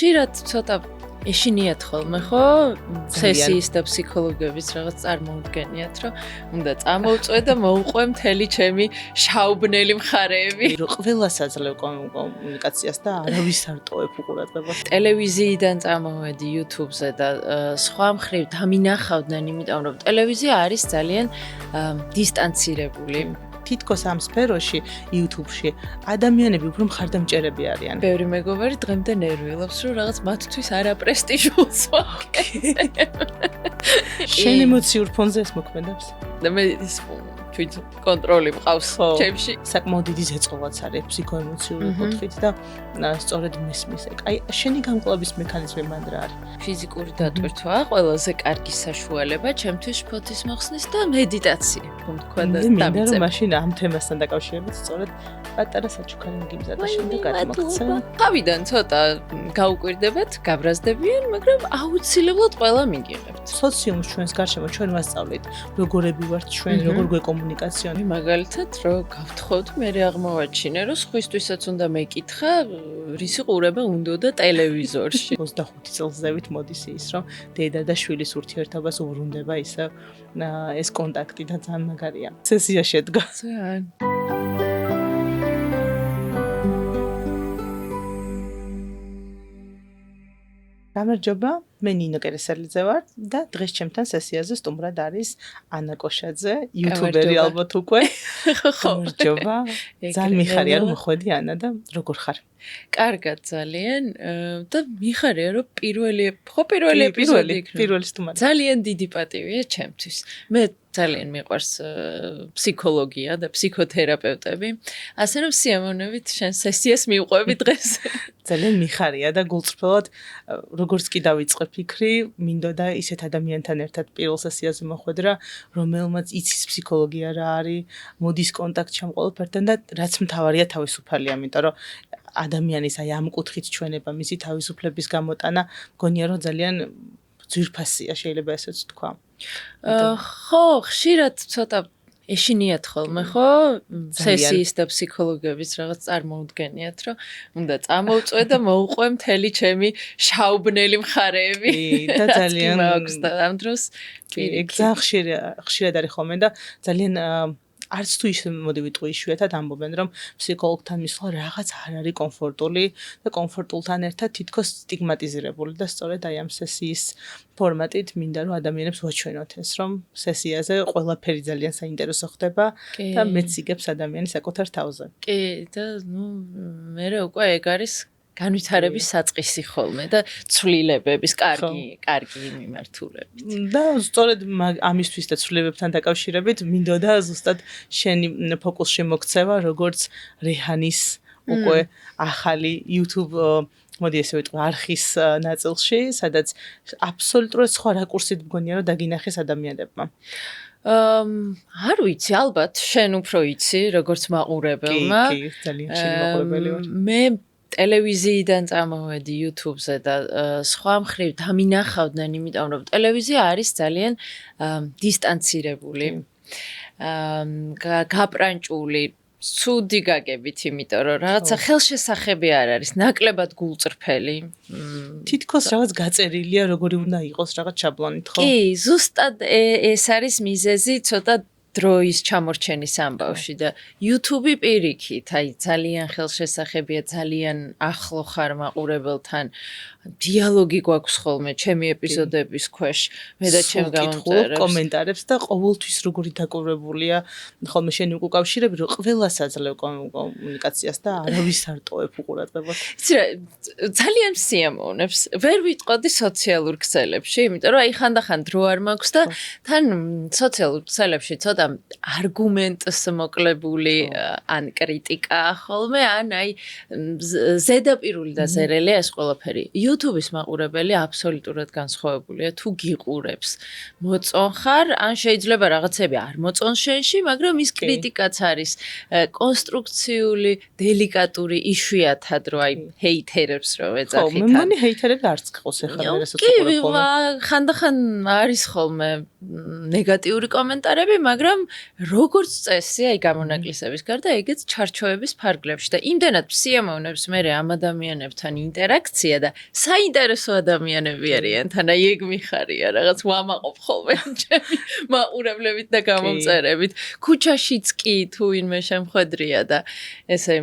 ხშირად ცოტა ეშინიათ ხოლმე ხო სესიის და ფსიქოლოგების რაღაც წარმოუდგენიათ რომ უნდა წამოვწვე და მოუყვე მთელი ჩემი შაუბნელი მხარეები ყველას აძლევ კომუნიკაციას და არავის არ ტოვებ უყურადღებას ტელევიზიიდან წამოვედი YouTube-ზე და სხვა მხრივ დამინახავდნენ იმიტომ რომ ტელევიზია არის ძალიან დისტანცირებული თითქოს ამ სფეროში YouTube-ში ადამიანები უფრო მხარდამჭერები არიან. ბევრი მეგობარი დღემდე ნერვიულობს, რომ რაღაც მათთვის არაპრესტიჟულს ვაკეთებ. შენ ემოციურ ფონზე ეს მოქმედებს? და მე ის თვით კონტროლი მყავს ჩემში. საკმაოდ დიდი ზეწოლაც არის ფსიქოემოციური კუთხით და სწორედ მესმის. აი, შენი გამკლობის მექანიზმი მანდ რა არის? ფიზიკური დატვირთვა, ყველაზე კარგი საშუალება ჩემთვის შფოთის მოხსნის და მედიტაცია. თქვა და დამიწებ. მაშინ ამ თემასთან დაკავშირებით სწორედ პატარა საჩუქარი მიგიმზადა შემდეგ გადმოხსნა. თავიდან ცოტა გაუკვირდებათ, გაბრაზდებიან, მაგრამ აუცილებლად ყველა მიგიღებთ. სოციუმს ჩვენს გარშემო ჩვენ ვასწავლეთ, როგორები ვართ ჩვენ, როგორ გვეკომუნიკაციონი. მაგალითად, რომ გავთხოვთ, მე აღმოვაჩინე, რომ სხვისთვისაც უნდა მეკითხა, რისი ყურება უნდოდა ტელევიზორში. 25 წელს ზევით მოდის ის, რომ დედა და შვილის ურთიერთობას უბრუნდება ისე ეს კონტაქტი და ძალიან მაგარია. სესია შედგა. ძალიან. გამარჯობა, მე ნინო კერესელიძე ვარ და დღეს ჩემთან სესიაზე სტუმრად არის ანა კოშაძე, იუთუბერი ალბათ უკვე. გამარჯობა. ძალიან მიხარია რომ მოხვედი ანა და როგორ ხარ? კარგად ძალიან და მიხარია რომ პირველი ეპიზოდი პირველი სტუმარი. ძალიან დიდი პატივია ჩემთვის. მე ძალიან მიყვარს ფსიქოლოგია და ფსიქოთერაპევტები. ასე რომ სიამოვნებით შენ სესიას მივყვები დღეს. ძალიან მიხარია და გულწრფელად როგორც კი დავიწყე ფიქრი, მინდოდა ისეთ ადამიანთან ერთად პირველ სესიაზე მოხვედრა, რომელმაც იცის ფსიქოლოგია რა არის, მოდის კონტაქტში ამ ყველაფერთან და რაც მთავარია თავისუფალია, იმიტომ რომ ადამიანის აი ამ კუთხით ჩვენება, მისი თავისუფლების გამოტანა, მგონია რომ ძალიან ძვირფასია, შეიძლება ესეც თქვა. ხო, ხშირად ცოტა ეშინიათ ხოლმე ხო სესიის და ფსიქოლოგების რაღაც წარმოუდგენიათ რომ უნდა წამოვწვე და მოუყვე მთელი ჩემი შაუბნელი მხარეები და ძალიან მაქვს და ამ დროს ხშირად არის ხოლმე და ძალიან არც თუ ისე მოდი ვიტყვი იშვიათად ამბობენ რომ ფსიქოლოგთან მისვლა რაღაც არ არის კომფორტული და კომფორტულთან ერთად თითქოს სტიგმატიზირებული და სწორედ აი ამ სესიის ფორმატით მინდა რომ ადამიანებს ვაჩვენოთ ეს რომ სესიაზე ყველაფერი ძალიან საინტერესო ხდება და მეც იგებს ადამიანი საკუთარ თავზე. კი და მე უკვე ეგ არის განვითარების საწყისი ხოლმე და ცვლილებების კარგი მიმართულებით. და სწორედ ამისთვის და ცვლილებებთან დაკავშირებით მინდოდა ზუსტად შენი ფოკუსში მოქცევა როგორც რეჰანის უკვე ახალი YouTube მოდი ესე ვიტყვი არხის ნაწილში, სადაც აბსოლუტურად სხვა რაკურსით მგონია რომ დაგინახეს ადამიანებმა. არ ვიცი, ალბათ შენ უფრო იცი, როგორც მაყურებელმა. კი, ძალიან შენი მაყურებელი ვარ. მე ტელევიზიიდან წამოვედი YouTube-ზე და სხვა მხრივ დამინახავდნენ, იმიტომ რომ ტელევიზია არის ძალიან დისტანცირებული, გაპრანჭული, ცუდი გაგებით, იმიტომ რომ რაღაცა ხელშესახები არ არის, ნაკლებად გულწრფელი. თითქოს რაღაც გაწერილია, როგორი უნდა იყოს რაღაც შაბლონით, ხო? კი, ზუსტად ეს არის მიზეზი, ცოტა დროის ჩამორჩენის ამბავში და YouTube-ი პირიქით, აი ძალიან ხელშესახებია, ძალიან ახლო ხარ მაყურებელთან. დიალოგი გვაქვს ხოლმე ჩემი ეპიზოდების ქვეშ, მე და ჩემ გამომწერებს. კომენტარებს და ყოველთვის როგორი დაკავშირებულია, ხოლმე შენი უკავშირები, რომ ყველას აძლევ კომუნიკაციას და არავის არ ტოვებ უყურადღებას. იცი რა, ძალიან სიამოვნებს. ვერ ვიტყოდი სოციალურ ქსელებში, იმიტომ რომ აი ხანდახან დრო არ მაქვს და თან სოციალურ ქსელებში ცოტა არგუმენტს მოკლებული ან კრიტიკა ხოლმე, ან აი ზედაპირული და ზერელია ეს ყველაფერი. YouTube-ის მაყურებელი აბსოლუტურად განსხვავებულია თუ გიყურებს. მოწონხარ, ან შეიძლება რაღაცები არ მოწონს შენში, მაგრამ ის კრიტიკაც არის კონსტრუქციული, დელიკატური, იშვიათად რო აი ჰეითერებს რო ეძახით. ხო, მე მგონი ჰეითერები არც გყავს ახლა რასაც უყურებ ხოლმე. კი, ხანდახან არის ხოლმე ნეგატიური კომენტარები, მაგრამ მაგრამ როგორც წესი, აი გამონაკლისების გარდა, ეგეც ჩარჩოების ფარგლებში და იმდენად სიამოვნებს მე ამ ადამიანებთან ინტერაქცია და საინტერესო ადამიანები არიან, თან აი ეგ მიხარია, რაღაც ვამაყობ ხოლმე ჩემი მაყურებლებით და გამომწერებით. ქუჩაშიც კი თუ ვინმე შემხვედრია და ესე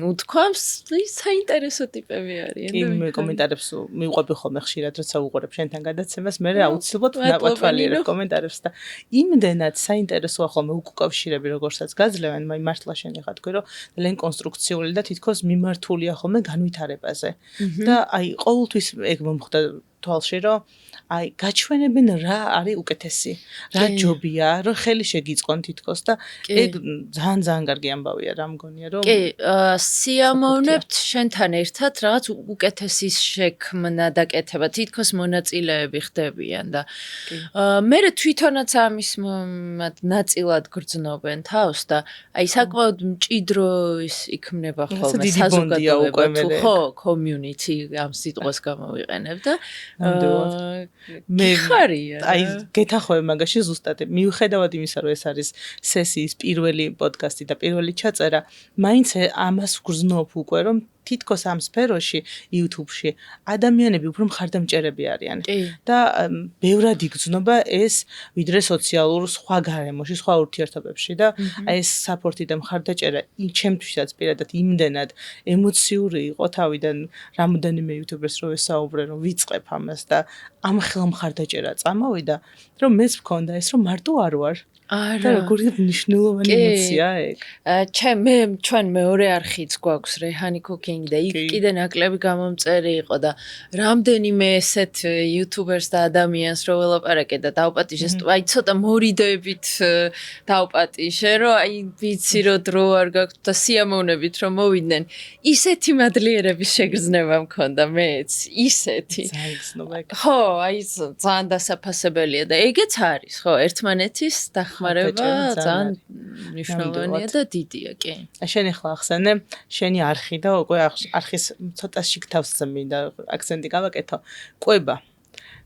უთქვამს, საინტერესო ტიპები არიან. კი, მე კომენტარებს მივყვები ხოლმე ხშირად, როცა უყურებ შენთან გადაცემას, მე აუცილებლად ვათვალიერებ კომენტარებს და იმდენად საინტერესოა ხოლმე უკავშირები, როგორცაც გაძლევენ, მაი მართლა შენიღა თქვი, რომ ძალიან კონსტრუქციული და თითქოს მიმართულია ხოლმე განვითარებაზე. და აი ყოველთვის ეგ მომხდა თვალში, რომ აი გაჩვენებენ რა არის უკეთესი, რა ჯობია, რომ ხელი შეგიწყონ თითქოს და ეგ ძალიან კარგი ამბავია რა მგონია, რომ კი, სიამოვნებთ შენთან ერთად რაღაც უკეთესის შექმნა და კეთება, თითქოს მონაწილეები ხდებიან და მე თვითონაც ამის ნაწილად გრძნობენ თავს და აი საკმაოდ მჭიდრო ის იქმნება ხოლმე საზოგადოება თუ ხო community ამ სიტყვას გამოვიყენებ და მე ხარია აი გეთახოვე მაგაში ზუსტად მიუხედავად იმისა რომ ეს არის სესიის პირველი პოდკასტი და პირველი ჩაწერა მაინც ამას გრძნობ უკვე რომ თითქოს ამ სფეროში YouTube-ში ადამიანები უფრო მხარდამჭერები არიან და ბევრად იგრძნობა ეს ვიდრე სოციალურ სხვა გარემოში, სხვა ურთიერთობებში და აი ეს საპორტი და მხარდაჭერა ჩემთვისაც პირადად იმდენად ემოციური იყო თავიდან რამოდენიმე YouTuber-ს რო ვესაუბრე რომ ვიწყებ ამას და ამ ხელ მხარდაჭერა წამოვიდა რომ მეც მქონდა ეს რომ მარტო არ ვარ და როგორი მნიშვნელოვანი ემოცია ეგ. ჩვენ მეორე არხიც გვაქვს რეჰანი cooking და იქ კიდე ნაკლები გამომწერი იყო და რამდენიმე ესეთ YouTubers და ადამიანს რო ველაპარაკე და დავპატიჟე, აი ცოტა მორიდებით დავპატიჟე, რომ აი ვიცი რომ დრო არ გაქვს და სიამოვნებით რომ მოვიდნენ. ისეთი მადლიერების შეგრძნება მქონდა მეც, ისეთი. ხო, აი ძალიან დასაფასებელია და ეგეც არის, ხო, ერთმანეთის დახმარება ძალიან მნიშვნელოვანია და დიდია, კი. შენი ხლა ახსენე, შენი არხი და უკვე არხის ცოტა შიგთავს მინდა აქცენტი გავაკეთო. კვება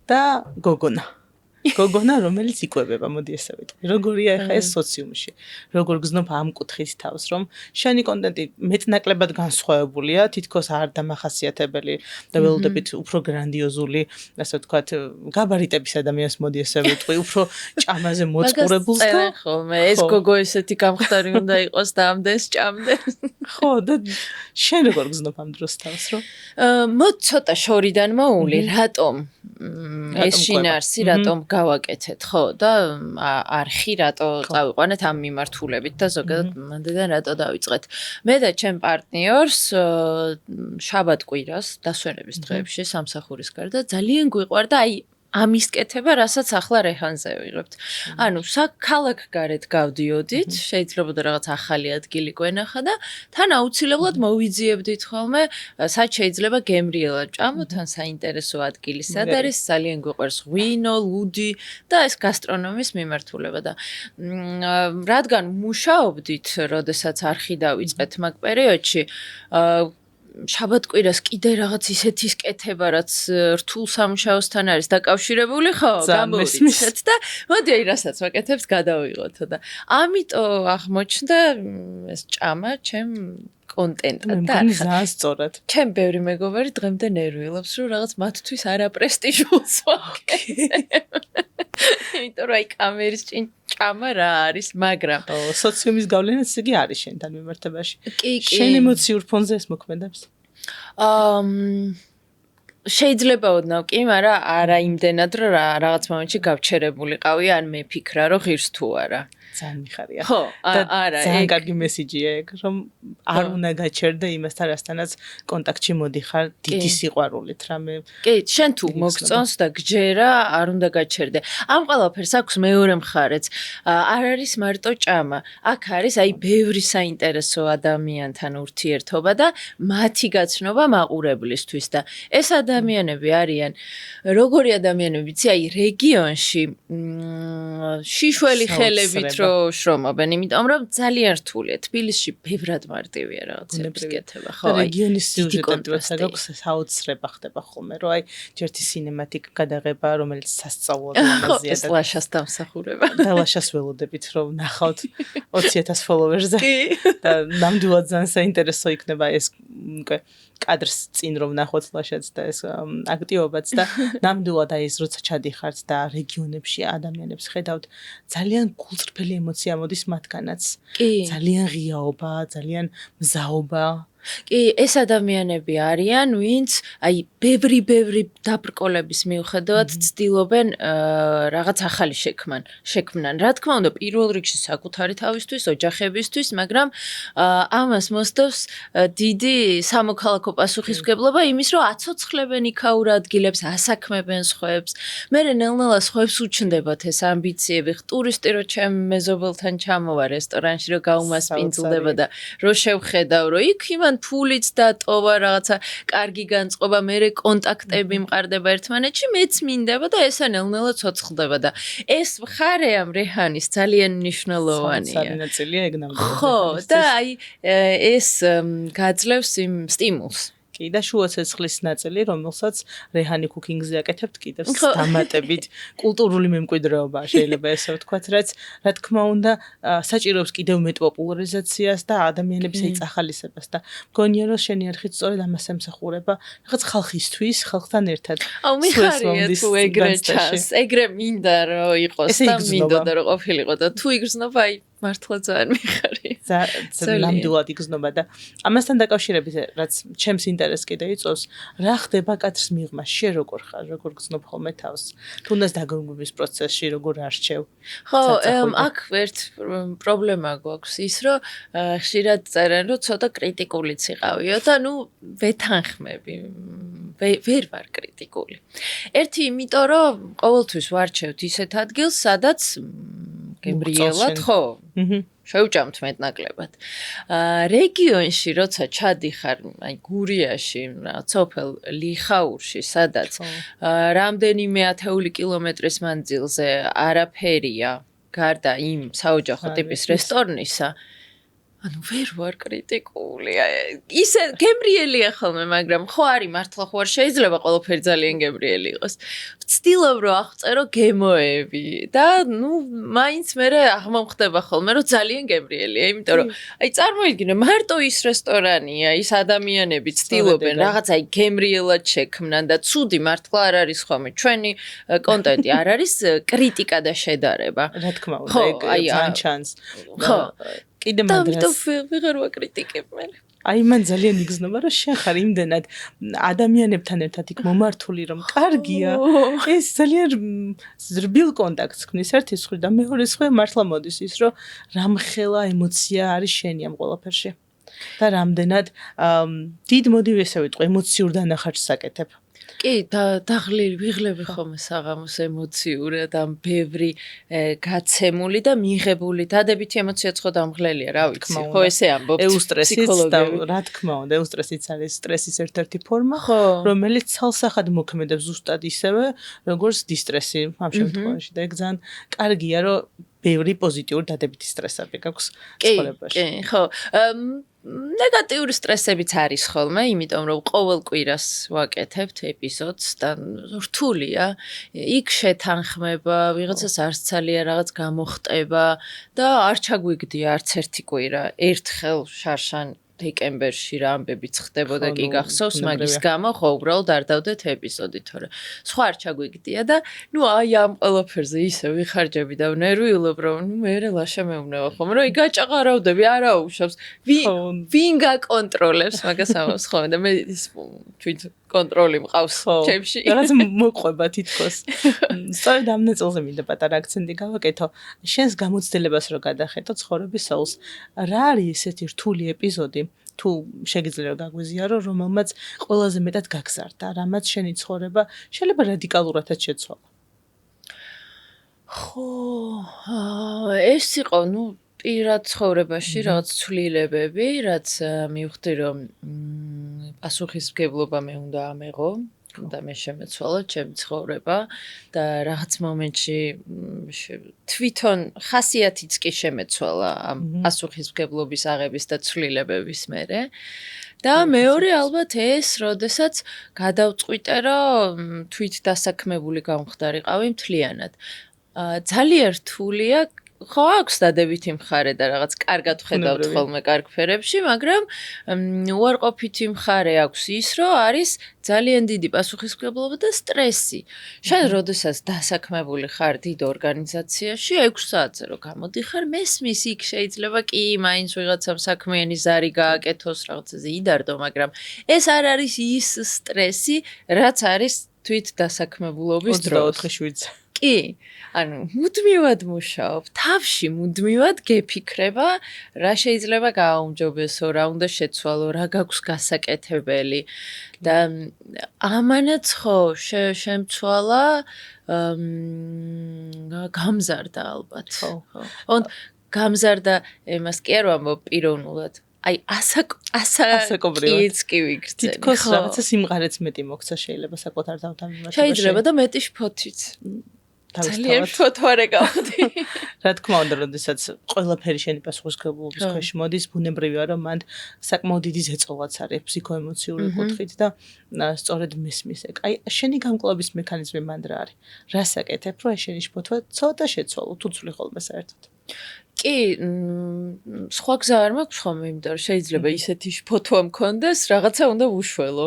და გოგონა. გოგონა რომელიც იკვებება, მოდი ესე ვიტყვი. როგორია ახლა ეს სოციუმში? როგორ გზნობ ამ კუთხით თავს, რომ შენი კონტენტი მეტნაკლებად განსხვავებულია, თითქოს არ დამახასიათებელი და ველოდებით უფრო გრანდიოზული, ასე ვთქვათ, გაბარიტების ადამიანს მოდი ესე ვიტყვი, უფრო ჭამაზე მოწყურებულს და ხოლმე ეს გოგო ესეთი გამხდარი უნდა იყოს და ამდენს ჭამდეს. ხო, და შენ როგორ გზნობ ამ დროს თავს, რომ მოდ ცოტა შორიდან მოული, რატომ ეს შინაარსი, რატომ გავაკეთეთ, ხო და არხი რატო წავიყვანეთ ამ მიმართულებით და ზოგადად მანდიდან რატო დავიწყეთ. მე და ჩემ პარტნიორს შაბათ-კვირას დასვენების დღეებში სამსახურის გარდა ძალიან გვიყვარდა აი ამის კეთება, რასაც ახლა რეჰანზე ვიღებთ. ანუ ქალაქ გარეთ გავდიოდით, შეიძლებოდა რაღაც ახალი ადგილი გვენახა და თან აუცილებლად მოვიძიებდით ხოლმე, სად შეიძლება გემრიელად ჭამოთ, თან საინტერესო ადგილი სად არის, ძალიან გვიყვარს ღვინო, ლუდი და ეს გასტრონომის მიმართულება და რადგან მუშაობდით, როდესაც არხი დავიწყეთ მაგ პერიოდში, შაბათ-კვირას კიდე რაღაც ისეთის კეთება, რაც რთულ სამუშაოსთან არის დაკავშირებული, ხო, გამოვიცეთ და მოდი აი რასაც ვაკეთებთ, გადავიღოთო და ამიტომ აღმოჩნდა ეს ჭამა ჩემ კონტენტად და ძალიან სწორად. ჩემ ბევრი მეგობარი დღემდე ნერვიულობს, რომ რაღაც მათთვის არაპრესტიჟულს ვაკეთებ. იმიტომ რომ აი კამერის წინ ჭამა რა არის, მაგრამ სოციუმის გავლენაც იგი არის შენთან მიმართებაში. შენ ემოციურ ფონზე ეს მოქმედებს? შეიძლება ოდნავ კი, მაგრამ არა იმდენად, რომ რაღაც მომენტში გავჩერებულიყავი, ან მეფიქრა, რომ ღირს თუ არა. ძალიან მიხარია. ხო, არა, ძალიან კარგი მესიჯია ეგ, რომ არ უნდა გაჩერდე იმასთან, რასთანაც კონტაქტში მოდიხარ დიდი სიყვარულით, რამე. კი, შენ თუ მოგწონს და გჯერა, არ უნდა გაჩერდე. ამ ყველაფერს აქვს მეორე მხარეც. არ არის მარტო ჭამა. აქ არის აი ბევრი საინტერესო ადამიანთან ურთიერთობა და მათი გაცნობა მაყურებლისთვის და ეს ადამიანები არიან როგორი ადამიანები, იცი, აი რეგიონში შიშველი ხელებით შრომობენ, იმიტომ რომ ძალიან რთულია. თბილისში ბევრად მარტივია რაღაცების კეთება, ხო? რეგიონის სიუჟეტები როცა გაქვს საოცრება ხდება ხოლმე, რომ აი ჯერთი სინემატიკ გადაღება, რომელიც სასწაულად ამაზია და ლაშას დამსახურება. და ლაშას ველოდებით რომ ნახავთ 20,000 ფოლოვერზე. და ნამდვილად ძალიან საინტერესო იქნება ეს უკვე კადრს წინ რომ ნახოთ ლაშაც და ეს აქტივობაც და ნამდვილად აი ეს როცა ჩადიხართ და რეგიონებში ადამიანებს ხედავთ ძალიან გულწრფელი ემოცია მოდის მათგანაც. ძალიან ღიაობა, ძალიან მზაობა. კი, ეს ადამიანები არიან, ვინც აი ბევრი დაბრკოლების მიუხედავად ცდილობენ რაღაც ახალი შექმნან. რა თქმა უნდა, პირველ რიგში საკუთარი თავისთვის, ოჯახებისთვის, მაგრამ ამას მოსდევს დიდი სამოქალაქო პასუხისმგებლობა იმის, რომ აცოცხლებენ იქაურ ადგილებს, ასაქმებენ სხვებს. მერე ნელ-ნელა სხვებს უჩნდებათ ეს ამბიციები. ტურისტი რო ჩემ მეზობელთან ჩამოვა რესტორანში, რომ გაუმასპინძლდება და რო შევხედავ, რომ იქ იმან ფულიც დატოვა რაღაცა კარგი განწყობა, მერე კონტაქტები მყარდება ერთმანეთში, მეც მინდება და ესა ნელ-ნელა ცოცხლდება და ეს მხარე ამ რეჰანის ძალიან მნიშვნელოვანია. სარინაწილია ეგ ნამდვილად. ხო, და აი ეს გაძლევს იმ სტიმულს. კი და შუა ცეცხლის ნაწილი, რომელსაც რეჰანი კუკინგზე აკეთებთ კიდევ დამატებით კულტურული მემკვიდრეობა შეიძლება ესე ვთქვათ, რაც რა თქმა უნდა საჭიროებს კიდევ მეტ პოპულარიზაციას და ადამიანების ეწახალისებას და მგონია რომ შენი არხით სწორედ ამას ემსახურება, რაღაც ხალხისთვის, ხალხთან ერთად. აუ მიხარია თუ ეგრე ჩანს, ეგრე მინდა რომ იყოს და მინდოდა რომ ყოფილიყო და თუ იგრძნობა აი მართლა ძალიან მიხარია. ნამდვილად იგრძნობა და ამასთან დაკავშირებით რაც ჩემს ინტერესს კიდე იწვევს, რა ხდება კადრს მიღმა, შენ როგორ ხარ, როგორ გრძნობ ხოლმე თავს, თუნდაც დაგეგმვის პროცესში როგორ არჩევ. ხო, აქ ერთ პრობლემა გვაქვს ის, რომ ხშირად წერენ, რომ ცოტა კრიტიკულიც იყავიო და ნუ ვეთანხმები. ვერ ვარ კრიტიკული. ერთი იმიტომ, რომ ყოველთვის ვარჩევთ ისეთ ადგილს, სადაც გემრიელად, ხო? შევჭამთ მეტნაკლებად. რეგიონში როცა ჩადიხარ, აი გურიაში, სოფელ ლიხაურში, სადაც რამდენიმე ათეული კილომეტრის მანძილზე არაფერია, გარდა იმ საოჯახო ტიპის რესტორნისა, ანუ ვერ ვარ კრიტიკული. ისე გემრიელია ხოლმე, მაგრამ ხო არის მართლა ხო არ შეიძლება ყველაფერი ძალიან გემრიელი იყოს. ვცდილობ რომ აღწერო გემოები და ნუ მაინც მე აღმოხდება ხოლმე რომ ძალიან გემრიელია, იმიტომ რომ აი წარმოიდგინე მარტო ის რესტორანია, ის ადამიანები ცდილობენ რაღაც აი გემრიელად შექმნან და ცუდი მართლა არ არის ხოლმე. ჩვენი კონტენტი არ არის კრიტიკა და შედარება. რა თქმა უნდა, ეგ ძალიან ჩანს. ხო. კიდე მაგრამ ვეღარ ვაკრიტიკებ მე. აი მან ძალიან იგრძნობა რომ შენ ხარ იმდენად ადამიანებთან ერთად იქ მომართული რომ კარგია. ეს ძალიან ზრბილ კონტაქტს ქმნის ერთი სხვი და მეორე სხვი მართლა მოდის ის რომ რამხელა ემოცია არის შენი ამ ყველაფერში. და რამდენად დიდ მოდი ესე ვიტყვი ემოციურ დანახარჯს აკეთებ. კი, დაღლილი ვიღლები ხოლმე საღამოს ემოციურად, ამ ბევრი გაცემული და მიღებული დადებითი ემოციაც ხო დამღლელია, რა ვიცი. ხო, ესე ამბობთ პსიქოლოგები. რა თქმა უნდა, ეუსტრესიც არის სტრესის ერთ-ერთი ფორმა, რომელიც ცალსახად მოქმედებს ზუსტად ისევე, როგორც დისტრესი ამ შემთხვევაში და ეგ ძალიან კარგია, რომ ბევრი პოზიტიური დადებითი სტრესები გაქვს ცხოვრებაში. კი, ხო. ნეგატიური სტრესებიც არის ხოლმე, იმიტომ რომ ყოველ კვირას ვაკეთებთ ეპიზოდს და რთულია. იქ შეთანხმება, ვიღაცას არ სცალია რაღაც გამოხტება და არ ჩაგვიგდია არც ერთი კვირა. ერთხელ შარშან დეკემბერში რა ამბებიც ხდებოდა კი გახსოვს, მაგის გამო ხო უბრალოდ არ დავდეთ ეპიზოდი, თორე სხვა არ ჩაგვიგდია და ნუ აი ამ ყველაფერზე ისე ვიხარჯები და ვნერვიულობ, რომ ნუ მე ლაშა მეუბნება ხოლმე, რომ იგაჭაღარავდები, არა უშავს. ვინ გაკონტროლებს მაგას ამას ხოლმე და მე ის თვით კონტროლი მყავს ჩემში. რაღაც მოყვება თითქოს. სწორედ ამ ნაწილზე მინდა პატარა აქცენტი გავაკეთო. შენს გამოცდილებას რო გადახედო ცხოვრების საულს, რა არის ესეთი რთული ეპიზოდი? თუ შეგიძლია გაგვიზიარო, რომელმაც ყველაზე მეტად გაგზარდა, რამაც შენი ცხოვრება შეიძლება რადიკალურადაც შეცვალა. ხო, ეს იყო, ნუ პირად ცხოვრებაში რაღაც ცვლილებები, რაც მივხვდი, რომ პასუხისმგებლობა მე უნდა ამეღო და მე შემეცვალა ჩემი ცხოვრება და რაღაც მომენტში თვითონ ხასიათიც კი შემეცვალა ამ პასუხისმგებლობის აღების და ცვლილებების მერე. და მეორე ალბათ ეს, როდესაც გადავწყვიტე, რომ თვით დასაქმებული გამხდარიყავი მთლიანად. ძალიან რთულია, ხო აქვს დადებითი მხარე და რაღაც კარგად ხედავთ ხოლმე კარგ ფერებში, მაგრამ უარყოფითი მხარე აქვს ის, რომ არის ძალიან დიდი პასუხისმგებლობა და სტრესი. შენ როდესაც დასაქმებული ხარ დიდ ორგანიზაციაში 6 საათზე რო გამოდიხარ, მესმის იქ შეიძლება კი მაინც ვიღაცამ საქმიანი ზარი გააკეთოს, რაღაცაზე იდარდო, მაგრამ ეს არ არის ის სტრესი, რაც არის თვით დასაქმებულობის დროს. 24/7. კი, ანუ მუდმივად მუშაობ, თავში მუდმივად გეფიქრება, რა შეიძლება გააუმჯობესო, რა უნდა შეცვალო, რა გაქვს გასაკეთებელი და ამანაც ხო შემცვალა გამზარდა ალბათ. ხო. გამზარდა იმას კი არ ვამბობ პიროვნულად. აი ასაკობრივად კი ვიგრძენი. თითქოს რაღაცა სიმღერაც მეტი მოქცა შეიძლება საკუთარ თავთან. შეიძლება და მეტი შფოთვით. ძალიან ფოთვარე გავდი. რა თქმა უნდა, როდესაც ყველაფერი შენი პასუხისმგებლობის ქვეშ მოდის, ბუნებრივია, რომ მან საკმაოდ დიდი ზეწოლაც არის ფსიქოემოციური კუთხით და სწორედ მესმის ეგ. აი, შენი გამკლობის მექანიზმი მან რა არის? რას აკეთებ, რომ შენი შფოთვა ცოტა შეცვალო, თუ ცვლი ხოლმე საერთოდ? კი, სხვა გზა არ მაქვს ხოლმე, იმიტომ რომ შეიძლება ისეთი შფოთვა მქონდეს, რაღაცა უნდა უშველო.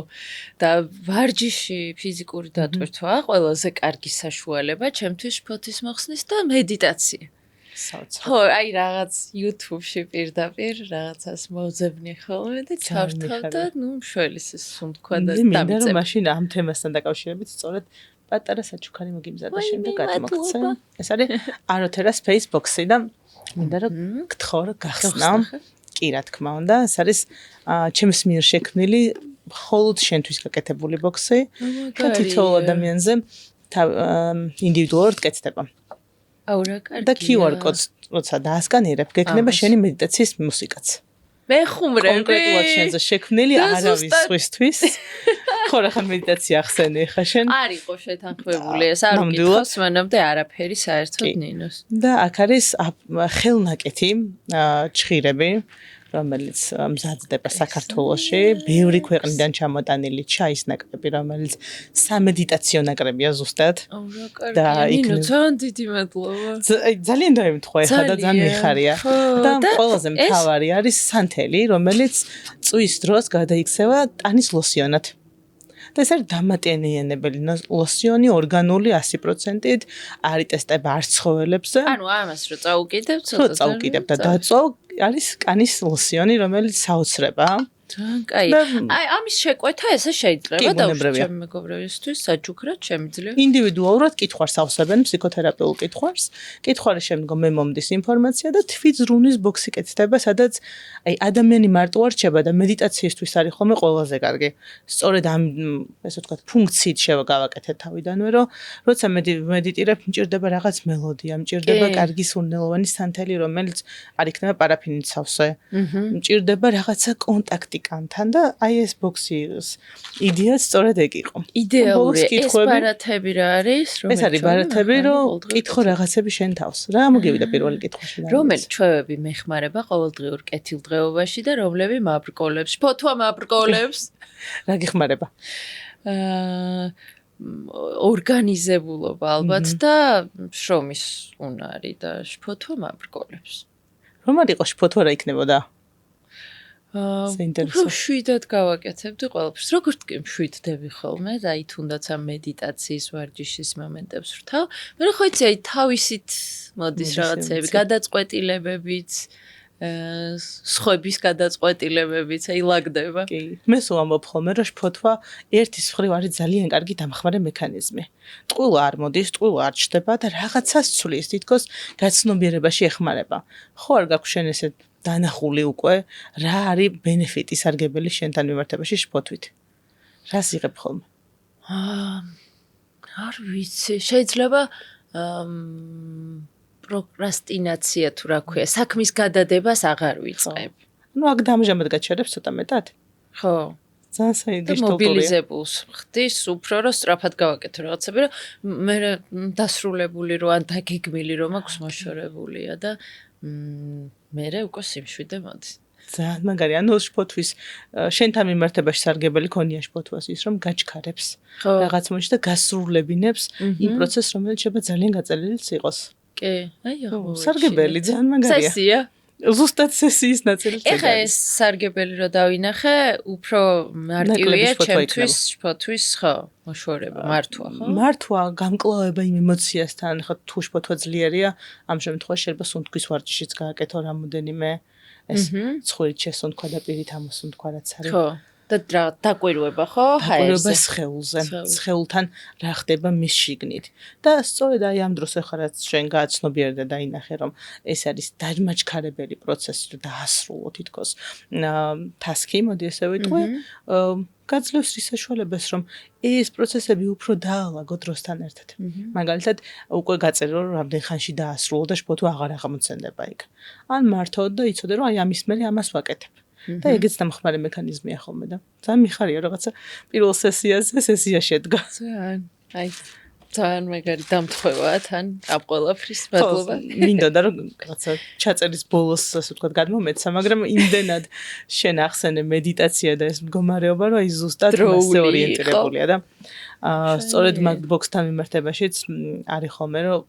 და ვარჯიში, ფიზიკური დატვირთვა, ყველაზე კარგი საშუალება ჩემთვის შფოთის მოხსნის და მედიტაცია. ხო, აი რაღაც YouTube-ში პირდაპირ რაღაცას მოძებნი ხოლმე და ჩავთავ და მშველის სუნთქვა და დამწებ. მე მინდა რომ მაშინ ამ თემასთან დაკავშირებით სწორედ პატარა საჩუქარი მოგიმზადა შემდეგ გადმოგცემ. ეს არის Arothera Space Box-ი და მინდა რომ გთხოვ რომ გახსნა. კი, რა თქმა უნდა, ეს არის ჩემს მიერ შექმნილი მხოლოდ შენთვის გაკეთებული ბოქსი და თითოეულ ადამიანზე ინდივიდუალურად კეთდება. აუ რა კარგია. და QR კოდს როცა დაასკანერებ, გექნება შენი მედიტაციის მუსიკაც. მე ხუმრები. კონკრეტულად შენზე შექმნილი არავის სხვისთვის. ხო, რა ხან მედიტაცია ახსენე ხა შენ? არ იყო შეთანხმებული ეს, არ ვკითხავს მანამდე არაფერი საერთოდ ნინოს. და აქ არის ხელნაკეთი ჩხირები, რომელიც მზადდება საქართველოში, ბევრი ქვეყნიდან ჩამოტანილი ჩაის ნაკრები, რომელიც სამედიტაციო ნაკრებია ზუსტად. და ნინო, ძალიან დიდი მადლობა. ძალიან დაემთხვა ეხლა და ძალიან მიხარია. და ყველაზე მთავარი არის სანთელი, რომელიც წვის დროს გადაიქცევა ტანის ლოსიონად. და ეს არის დამატენიანებელი ლოსიონი ორგანული 100%-ით, არიტესტება არც ცხოველებზე. ანუ ამას რო წაუკიდებ, ცოტა წაუკიდებ და დაწვავ, არის კანის ლოსიონი, რომელიც საოცრება. ძალიან კაი. აი, ამის შეკვეთა ესე შეიძლება და ჩემი მეგობრებისთვის საჩუქრად შემიძლია. ინდივიდუალურად კითხვას ავსებენ ფსიქოთერაპიულ კითხვას. კითხვის შემდგომ მე მომდის ინფორმაცია და თვითზრუნის ბოქსი კეთდება, სადაც აი ადამიანი მარტო არ რჩება და მედიტაციისთვის არის ხოლმე ყველაზე კარგი. სწორედ ამ ესე ვთქვათ, ფუნქციით შევაგავაკეთეთ თავიდანვე, რომ როცა მედიტირებ, მჭირდება რაღაც მელოდია, მჭირდება კარგი სურნელოვანი სანთელი, რომელიც არ იქნება პარაფინით სავსე. მჭირდება რაღაცა კონტაქტი კანთან და აი ეს ბოქსის იდეა სწორედ ეგ იყო. იდეური ეს ბარათები რა არის, ეს არის ბარათები, რომ კითხო რაღაცები შენ თავს. რა მოგივიდა პირველი კითხვაში? რომელი ჩვევები მეხმარება ყოველდღიურ კეთილდღეობაში და რომლები მაბრკოლებს? ფოთვა მაბრკოლებს? რა გეხმარება? ორგანიზებულობა ალბათ და შრომის უნარი და ფოთვა მაბრკოლებს. რომ არ იყოს ფოთვა რა იქნებოდა? უფრო შვიდად გავაკეთებდი ყველაფერს. როგორც კი მშვიდდები ხოლმე და აი თუნდაც ამ მედიტაციის ვარჯიშის მომენტებს ვრთავ. მე ხო იცი აი თავისით მოდის რაღაცები, გადაწყვეტილებებიც, სხვების გადაწყვეტილებებიც აი ლაგდება. კი. მე სულ ამბობ ხოლმე რომ ფოთვა ერთის მხრივ არის ძალიან კარგი დამხმარე მექანიზმი. ტყუილ არ მოდის, ტყუილ არ ჩდება და რაღაცას ცვლის, თითქოს გაცნობიერებაში ეხმარება. ხო არ გაქვს შენ ესე დანახული უკვე რა არის ბენეფიტი სარგებელი შენთან მიმართებაში შფოთვით. რას იღებ ხოლმე? არ ვიცი, შეიძლება პროკრასტინაცია თუ რა ქვია, საქმის გადადებას აღარ ვიწყებ. ნუ აქ დამჟამად გაჩერებს ცოტა მეტად? ხო. ძალიან საინტერესოა. მობილიზებულს ხდის უფრო რომ სწრაფად გავაკეთო რაღაცები, რომ მე დასრულებული რო ან დაგეგმილი რომ აქვს მოშორებულია და მე უკვე სიმშვიდე მოდის. ძალიან მაგარი, ანუ შფოთვის შენთან მიმართებაში სარგებელი ქონია შფოთვას ის რომ გაჩქარებს რაღაც მოში და გასრულებინებს იმ პროცესს რომელიც შეიძლება ძალიან გაწელილიც იყოს. კი, აი ახლა სარგებელი ძალიან მაგარია. სესია. ზუსტად სესიის ნაწილი. ეხა ეს სარგებელი რო დავინახე, უფრო მარტივია ჩემთვის შფოთვის, ხო, მოშორება, მართვა, ხო? მართვა, გამკლავება იმ ემოციასთან, ხო, თუ შფოთვა ძლიერია, ამ შემთხვევაში შეიძლება სუნთქვის ვარჯიშიც გააკეთო რამოდენიმე ეს ცხვირით შესუნთქვა და პირით ამოსუნთქვა რაც არის. ხო. და დაკვირვება, ხო? დაკვირვება სხეულზე. სხეულთან რა ხდება მის შიგნით. და სწორედ აი ამ დროს ახლა რაც ჩვენ გააცნობიერდა და დაინახე რომ ეს არის დაჯმაჩქარებელი პროცესი და დაასრულო თითქოს ტასკი, მოდი ესე ვიტყვი. გაძლევს ის საშუალებას რომ ეს პროცესები უფრო დაალაგო დროსთან ერთად. მაგალითად, უკვე გაწერო რომ რამდენ ხანში დაასრულო და შფოთვა აღარ აღმოცენდება იქ. ან მართოდ და იცოდე რომ აი ამის მერე ამას ვაკეთებ. და ეგეც დამხმარე მექანიზმია ხოლმე და ძალიან მიხარია რაღაცა პირველ სესიაზე სესია შედგა. ძალიან მაგარი დამთხვევაა თან ამ ყველაფრის მადლობა. მინდოდა რომ რაღაცა ჩაწერის ბოლოს ასე ვთქვათ გადმომეცა, მაგრამ იმდენად შენ ახსენე მედიტაცია და ეს მდგომარეობა რომ აი ზუსტად მასზე ორიენტირებულია და სწორედ მაგბოქსთან მიმართებაშიც არის ხოლმე რომ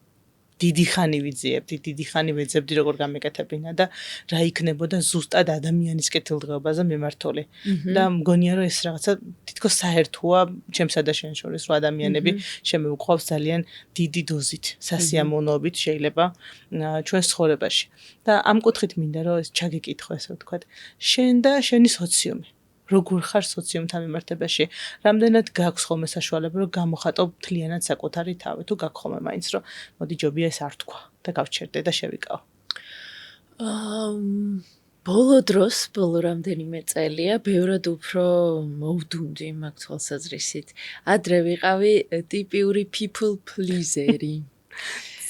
დიდი ხანი ვიძიებდი, დიდი ხანი ვეძებდი როგორ გამეკეთებინა და რა იქნებოდა ზუსტად ადამიანის კეთილდღეობაზე მიმართული. და მგონია რომ ეს რაღაცა თითქოს საერთოა ჩემსა და შენ შორის, რომ ადამიანები შემოუყვავს ძალიან დიდი დოზით, სასიამოვნოობით შეიძლება ჩვენს ცხოვრებაში. და ამ კუთხით მინდა რომ ეს ჩაგეკითხო ესე ვთქვათ, შენ და შენი სოციუმი. როგორ ხარ სოციუმთან მიმართებაში? რამდენად გაქვს ხოლმე საშუალება რომ გამოხატო მთლიანად საკუთარი თავი? თუ გაქვს ხოლმე მაინც რომ მოდი ჯობია ეს არ თქვა და გავჩერდე და შევიკავ. ბოლო დროს, ბოლო რამდენიმე წელია, ბევრად უფრო მოვდუნდი მაგ თვალსაზრისით. ადრე ვიყავი ტიპიური people pleaser-ი.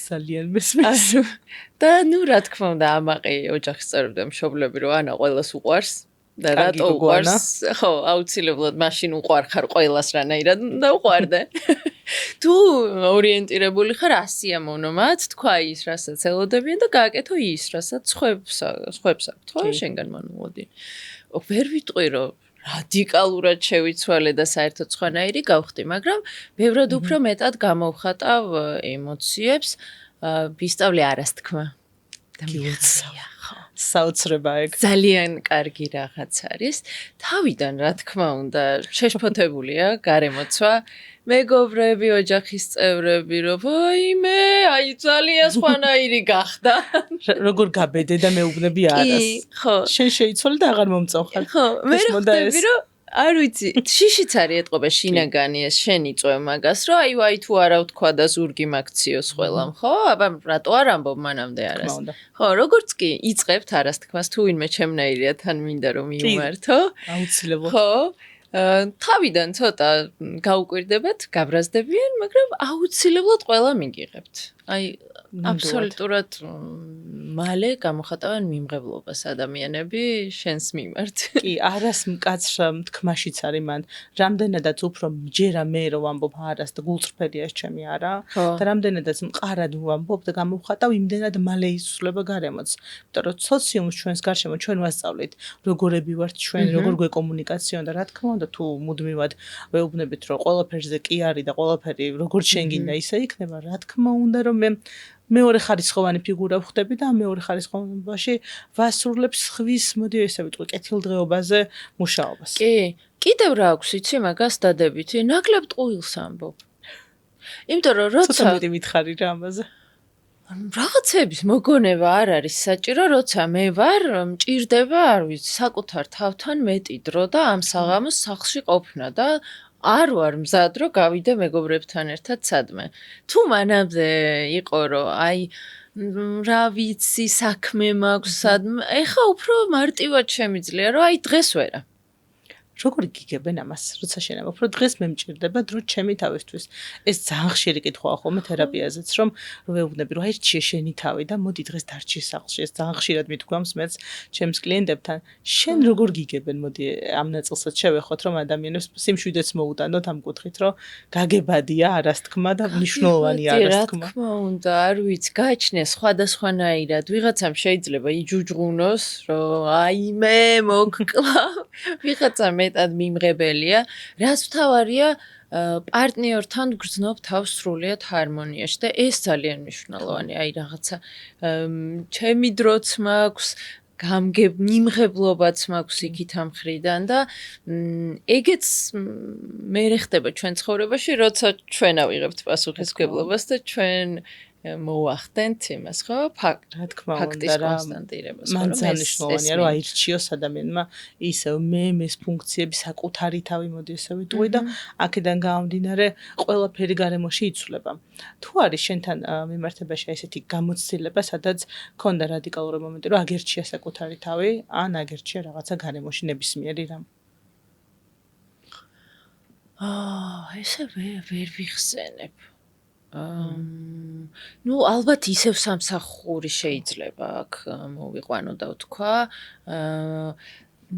ძალიან მესმის. და ნუ რა თქმა უნდა, ამაყი ოჯახის წევრები და მშობლები რომ ანა ყველას უყვარს. და რატო უყვარს? ხო, აუცილებლად მაშინ უყვარხარ ყველას რანაირად და უყვარდე. თუ ორიენტირებული ხარ ასიამოვნომაც, თქვა ის, რასაც ელოდებიან და გააკეთო ის, რასაც სხვებს აქვთ, ხო, შენგან მონმოდი. ვერ ვიტყვი რომ რადიკალურად შევიცვალე და საერთოდ სხვანაირი გავხდი, მაგრამ ბევრად უფრო მეტად გამოვხატავ ემოციებს, ვისწავლე არასთქმა. და მიხსია. საოცრება ეგ. ძალიან კარგი რაღაც არის. თავიდან რა თქმა უნდა, შეშფოთებულია გარემოცვა, მეგობრები, ოჯახის წევრები, რომ ვაიმე, აი ძალიან სხვანაირი გახდა. როგორ გაბედე და მეუბნები არას. ხო. შენ შეიცვალე და აღარ მომწონხარ. ხო, მე ხვდები რომ არ ვიცი, შიშიც არის ეთყობა შინაგანი ეს შენ იწვევ მაგას, რომ აი თუ არა ვთქვა და ზურგი მაქციოს ყველამ, ხო? აბა რატო არ ამბობ მანამდე არას? ხო, როგორც კი იწყებთ არასთქმას, თუ ვინმე ჩემნაირია თან მინდა რომ მიუმართო. აუცილებლად. ხო. თავიდან ცოტა გაუკვირდებათ, გაბრაზდებიან, მაგრამ აუცილებლად ყველა მიგიღებთ. აი აბსოლუტურად მალე გამოხატავენ მიმღებლობას ადამიანები შენს მიმართ. კი, არას მკაცრ თქმაშიც არის მან. რამდენადაც უფრო მჯერა მე რომ ვამბობ არას და გულწრფელია ეს ჩემი არა და რამდენადაც მყარად ვამბობ და გამოვხატავ იმდენად მალე ისულება გარემოც. იმიტომ რომ სოციუმს ჩვენს გარშემო ჩვენ ვასწავლით როგორები ვართ ჩვენ, როგორ გვეკომუნიკაციონ და რა თქმა უნდა თუ მუდმივად ვეუბნებით რომ ყველაფერზე კი არის და ყველაფერი როგორც შენ გინდა ისე იქნება, რა თქმა უნდა რომ მე მეორე ხარისხოვანი ფიგურა ვხდები და მეორე ხარისხოვანობაში ვასრულებს ხვის, მოდი ესე ვიტყვი, კეთილდღეობაზე მუშაობას. კი, კიდევ რა აქვს იცი მაგას დადებითი, ნაკლებ ტყუილს ამბობ. იმიტომ რომ როცა ცოტა მეტი მითხარი რა ამაზე. რაღაცების მოგონება არ არის საჭირო, როცა მე ვარ, მჭირდება, არ ვიცი, საკუთარ თავთან მეტი დრო და ამ საღამოს სახლში ყოფნა და არ ვარ მზად რომ გავიდე მეგობრებთან ერთად სადმე. თუ მანამდე იყო რომ აი რა ვიცი საქმე მაქვს სადმე, ეხა უფრო მარტივად შემიძლია რომ აი დღეს ვერა. როგორ გიგებენ ამას, როცა შენ ამბობ, რომ დღეს მე მჭირდება დრო ჩემი თავისთვის. ეს ძალიან ხშირი კითხვაა ხოლმე თერაპიაზეც, რომ ვეუბნები, რომ აი რჩიე შენი თავი და მოდი დღეს დარჩი სახლში. ეს ძალიან ხშირად მithქვამს მეც ჩემს კლიენტებთან. შენ როგორ გიგებენ, მოდი ამ ნაწილსაც შევეხოთ, რომ ადამიანებს სიმშვიდეს მოუტანდოთ ამ კუთხით, რომ გაგებადია არასთქმა და მნიშვნელოვანია არასთქმა. რა თქმა უნდა, არ ვიცი, გააჩნია სხვადასხვანაირად. ვიღაცამ შეიძლება იჯუჯღუნოს, რომ აი მე მოგკლავ, ვიღაცა მეტად მიმღებელია, რაც მთავარია პარტნიორთან გრძნობ თავს სრულიად ჰარმონიაში და ეს ძალიან მნიშვნელოვანია. აი რაღაცა ჩემი დროც მაქვს, მიმღებლობაც მაქვს იქით ამ მხრიდან და ეგეც მე ხდება ჩვენ ცხოვრებაში, როცა ჩვენ ავიღებთ პასუხისმგებლობას და ჩვენ მოვახდენთ იმას, ხო? რა თქმა უნდა, კონსტანტირებას, მან ძალიან მნიშვნელოვანია, რომ აირჩიოს ადამიანმა ისევ მეს ფუნქციები საკუთარი თავი მოდი ესე ვიტყვი და აქედან გამომდინარე ყველაფერი გარემოში იცვლება. თუ არის შენთან მიმართებაში ესეთი გამოცდილება, სადაც ქონდა რადიკალური მომენტი, რომ აგერჩია საკუთარი თავი, ან აგერჩია რაღაცა გარემოში ნებისმიერი რამ. ესე ვერ ვიხსენებ. ну ალბათ ისევ სამსახური შეიძლება აქ მოვიყვანო და ვთქვა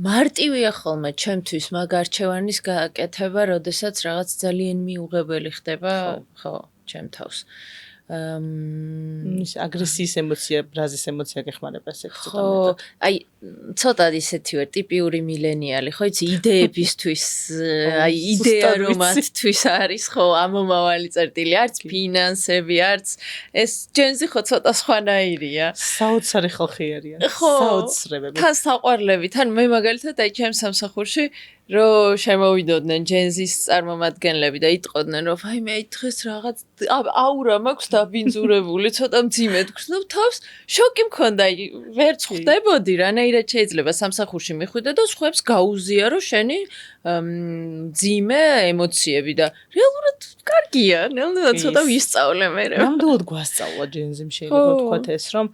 მარტივია ხოლმე ჩემთვის მაგ არჩევანის გაკეთება, როდესაც რაღაც ძალიან მიუღებელი ხდება, ხო, ჩემ თავს. ის აგრესიის ემოცია, ბრაზის ემოცია გეხმარება ესე ცოტა ხო, აი ცოტა ისეთი ვარ, ტიპიური მილენიალი, ხო, იცი, იდეებისთვის, აი იდეა რომ მათთვის არის, ხო, ამომავალი წერტილი, არც ფინანსები, არც ეს ჯენზი ხო ცოტა სხვანაირია. საოცარი ხალხი არიან, საოცრებები. თან საყვარლები, თან მე მაგალითად აი ჩემ სამსახურში რომ შემოვიდოდნენ ჯენზის წარმომადგენლები და იტყოდნენ რომ აი მე დღეს რაღაც აურა მაქვს დაბინძურებული, ცოტა მძიმედ გრძნობ თავს, შოკი მქონდა, ვერ წხვდებოდი, რანაირად შეიძლება სამსახურში მიხვიდე და სხვებს გაუზიარო შენი მძიმე ემოციები და რეალურად კარგია, ნელ-ნელა ცოტა ვისწავლე მე. ნამდვილად გვასწავლა ჯენზიმ შეიძლება ვთქვათ ეს რომ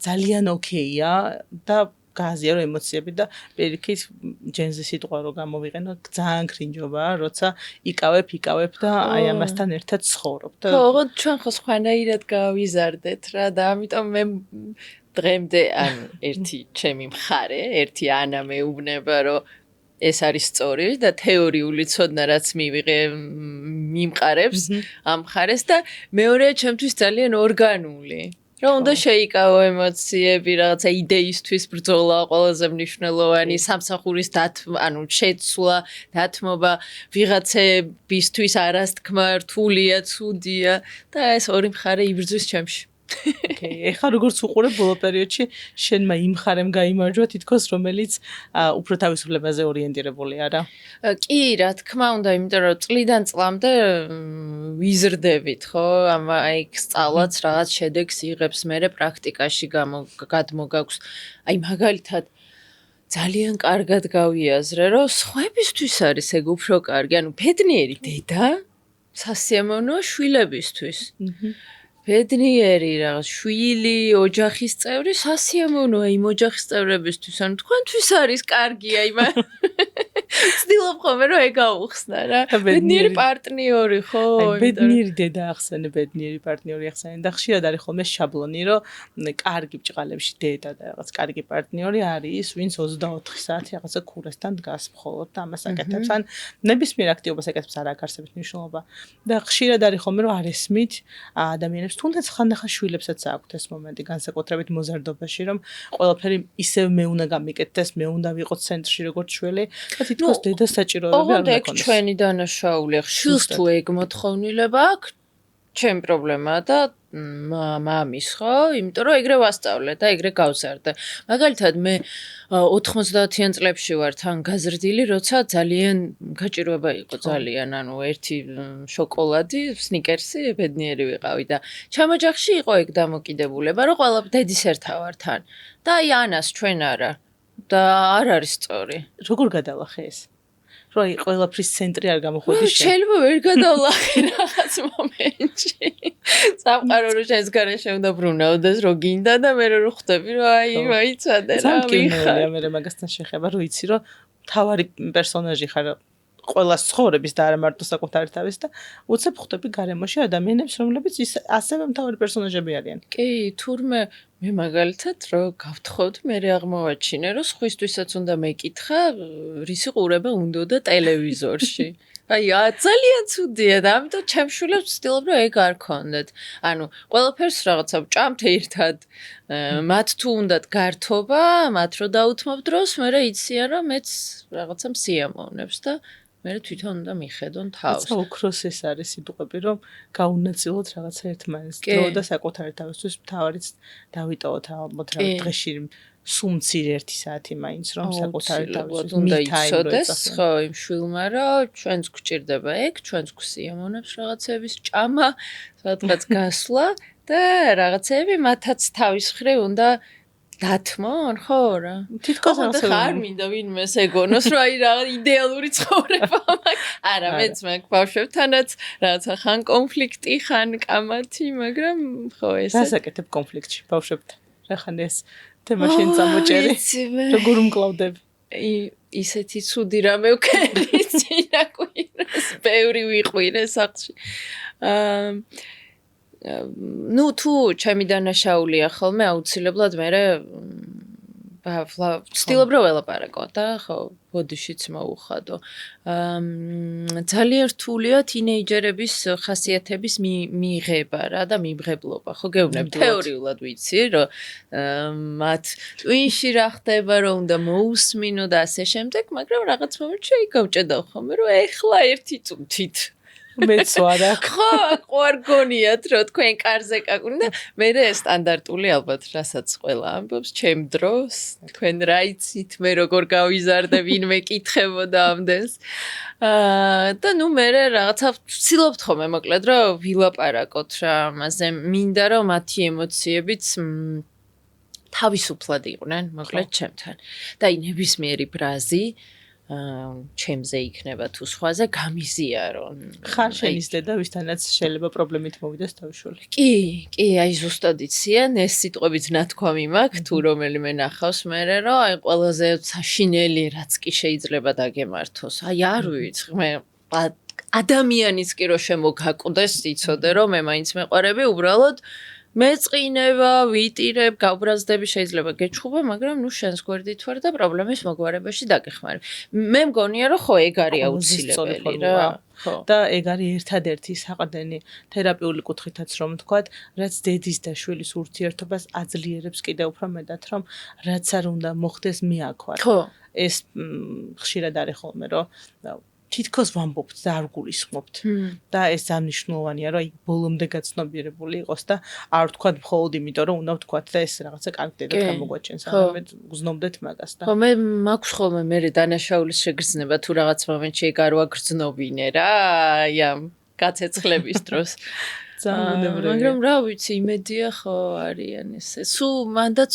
ძალიან ოკეია და გააზიარო ემოციები და პირიქით ჯენზის სიტყვა რო გამოვიყენო ძალიან კრინჯობაა, როცა იკავებ და აი ამასთან ერთად ცხოვრობ და ხო, ჩვენ ხო სხვანაირად გავიზარდეთ რა და ამიტომ მე დღემდე ან ერთი ჩემი მხარე, ერთი ანა მეუბნება რომ ეს არის სწორი და თეორიული ცოდნა რაც მივიღე მიმყარებს ამ მხარეს და მეორეა ჩემთვის ძალიან ორგანული. რომ უნდა შეიკავო ემოციები, რაღაცა იდეისთვის ბრძოლა ყველაზე მნიშვნელოვანი, სამსახურის ანუ შეცვლა, დათმობა, ვიღაცებისთვის არასთქმა რთულია, ცუდია და ეს ორი მხარე იბრძვის ჩემში. ეხლა როგორც უყურებ ბოლო პერიოდში შენმა იმ მხარემ გაიმარჯვა თითქოს რომელიც უფრო თავისუფლებაზე ორიენტირებული არა? კი, რა თქმა უნდა, იმიტომ რომ წლიდან წლამდე ვიზრდებით, ხო? აი სწავლაც რაღაც შედეგს იღებს, მერე პრაქტიკაში გადმოგაქვს. აი მაგალითად ძალიან კარგად გავიაზრე, რომ სხვებისთვის არის ეგ უფრო კარგი, ანუ ბედნიერი დედა სასიამოვნოა შვილებისთვის. ბედნიერი რაღაც შვილი, ოჯახის წევრი სასიამოვნოა იმ ოჯახის წევრებისთვის, ანუ თქვენთვის არის კარგი, აი ვცდილობ ხოლმე რომ ეგ აუხსნა რა. ბედნიერი პარტნიორი, ხო? აი ბედნიერი დედა ახსენე, ბედნიერი პარტნიორი ახსენე და ხშირად არის ხოლმე შაბლონი, რომ კარგი ბჭყალებში დედა და რაღაც კარგი პარტნიორი არის, ვინც 24 საათი რაღაცა ქურესთან დგას მხოლოდ და ამას აკეთებს, ან ნებისმიერ აქტივობას აკეთებს, არ აქვს არსებითი მნიშვნელობა. და ხშირად არის ხოლმე რომ არ ესმით ადამიანებს თუნდაც ხანდახან შვილებსაც აქვთ ეს მომენტი განსაკუთრებით მოზარდობაში რომ ყველაფერი ისევ მე უნდა გამიკეთდეს, მე უნდა ვიყო ცენტრში როგორც შვილი და თითქოს დედას საჭიროებები არ უნდა ქონდეს. ჩვენი დანაშაულია, შვილს თუ ეგ მოთხოვნილება აქვს, ჩემ პრობლემაა და მამის, ხო? იმიტომ რომ ეგრე ვასწავლე და ეგრე გავზარდე. მაგალითად მე 90-იან წლებში ვარ თან გაზრდილი, როცა ძალიან გაჭირვება იყო ძალიან, ანუ ერთი შოკოლადი, სნიკერსი ბედნიერი ვიყავი და ჩემ ოჯახში იყო ეგ დამოკიდებულება, რომ ყველა დედის ერთა ვარ თან. და აი ანას ჩვენ არა და არ არის სწორი. როგორ გადალახე ეს? რომ ყველაფრის ცენტრი არ გამოხვედი შენ. შეიძლება ვერ გადავლახე რაღაც მომენტში. სამყარო რო შენს გარეშე უნდა ბრუნავდეს რო გინდა და მე რო ხვდები რომ აი ცადე რა სამკურნალოა მე მაგასთან შეხება რომ იცი რომ თავარი პერსონაჟი ხარ ყველას ცხოვრების და არა მარტო საკუთარი თავის და უცებ ხვდები გარემოში ადამიანებს რომლებიც ასევე მთავარი პერსონაჟები არიან. კი, თურმე მე მაგალითად რო გავთხოვდი მე აღმოვაჩინე რომ სხვისთვისაც უნდა მეკითხა რისი ყურება უნდა ტელევიზორში. აი, ძალიან ცუდია და ამიტომ ჩემს შვილებს ვცდილობ რომ ეგ არ ქონდეთ. ანუ ყველაფერს რაღაცა ვჭამთ ერთად. მათ თუ უნდათ გართობა, მათ რო დაუთმობ დროს, მე იციან რომ მეც რაღაცა მსიამოვნებს და მე თვითონ უნდა მიხედონ თავს. და ოქროს ეს არის სიტყვები რომ გაუნაწილოთ რაღაცა ერთმანეთს დრო და საკუთარი თავისთვის მთავარიც დავიტოვოთ ალბათ რა დღეში სულ მცირე 1 საათი მაინც რომ საკუთარი თავისთვის უნდა იცოდეს ხო იმ შვილმა რომ ჩვენც გვჭირდება ეგ ჩვენც გვსიამოვნებს რაღაცების ჭამა სადღაც გასვლა და რაღაცები მათაც თავის მხრივ უნდა დათმონ ხო რა თითქოს არ მინდა ვინმეს ეგონოს რომ აი რა იდეალური ცხოვრება მაქვს არა მეც მაგ ბავშვებთანაც რაღაცა ხან კონფლიქტი ხან კამათი მაგრამ ხო ეს დასაკეთებ კონფლიქტში ბავშვებთან რა ხან ეს თემა შენ წამოჭერი როგორ მკლავდები ისეთი ცუდი რამე ვქენი წინაკვირას ბევრი ვიყვირე სახლში ну თუ ჩემი დანაშაულია ხოლმე აუცილებლად მე ვცდილობ რომ ველაპარაკო და ხო ბოდიშიც მოუხადო ძალიან რთულია თინეიჯერების ხასიათების მიღება რა და მიმღებლობა ხო გეუბნებ თეორიულად ვიცი რომ მათ ტვინში რა ხდება რომ უნდა მოусმინო და ასე შემდეგ მაგრამ რაღაც მომენტში გავჭედავ ხოლმე რომ ეხლა ერთი წუთით მეც ვარ აქ ხო არ გონიათ რომ თქვენ კარზე კაკუნი და მე სტანდარტული ალბათ რასაც ყველა ამბობს ჩემ დროს თქვენ რა იცით მე როგორ გავიზარდე ვინმე კითხებოდა ამდენს და ნუ მე რაღაცა ვცდილობთ ხოლმე მოკლედ რომ ვილაპარაკოთ რა ამაზე მინდა რომ მათი ემოციებიც თავისუფლად იყვნენ მოკლედ ჩემთან და აი ნებისმიერი ბრაზი ჩემზე იქნება თუ სხვაზე გამიზიარონ. ხარ შენის დედა ვისთანაც შეიძლება პრობლემით მოვიდეს თავისშვილი. კი, აი ზუსტად იციან ეს სიტყვებით ნათქვამი მაქვს თუ რომელიმე ნახავს მე რომ აი ყველაზე საშინელი რაც კი შეიძლება დაგემართოს. აი არ ვიცი მე ადამიანის კი რო შემოგაკვდეს იცოდე რომ მე მაინც მეყარები უბრალოდ მეწყინება, ვიტირებ, გავბრაზდები შეიძლება გეჩხუბა, მაგრამ ნუ შენს გვერდით ვარ და პრობლემის მოგვარებაში დაგეხმარი. მე მგონია რომ ხო ეგ არის აუცილებელი რა. ხო. და ეგ არის ერთადერთი საყრდენი თერაპიული კუთხითაც რომ ვთქვათ, რაც დედის და შვილის ურთიერთობას აძლიერებს კიდევ უფრო მეტად, რომ რაც არ უნდა მოხდეს მიაქვარ. ხო. ეს ხშირად არის ხოლმე რომ თითქოს ვამბობთ და არ გულისხმობთ და ეს ამნიშნულოვანია რომ აი ბოლომდე გაცნობიერებული იყოს და არ ვთქვათ მხოლოდ იმიტომ რომ უნდა ვთქვათ და ეს რაღაცა კარგ დედად გამოგვაჩენს ამეთ გზნობდეთ მაგას და ხო მე მაქვს ხოლმე მე დანაშაულის შეგრძნება თუ რაღაც მომენტში ეგ არ ვაგრძნობინე რა აი ამ გაცეცხლების დროს მაგრამ რა ვიცი იმედია ხო არიან ესე სულ მანდაც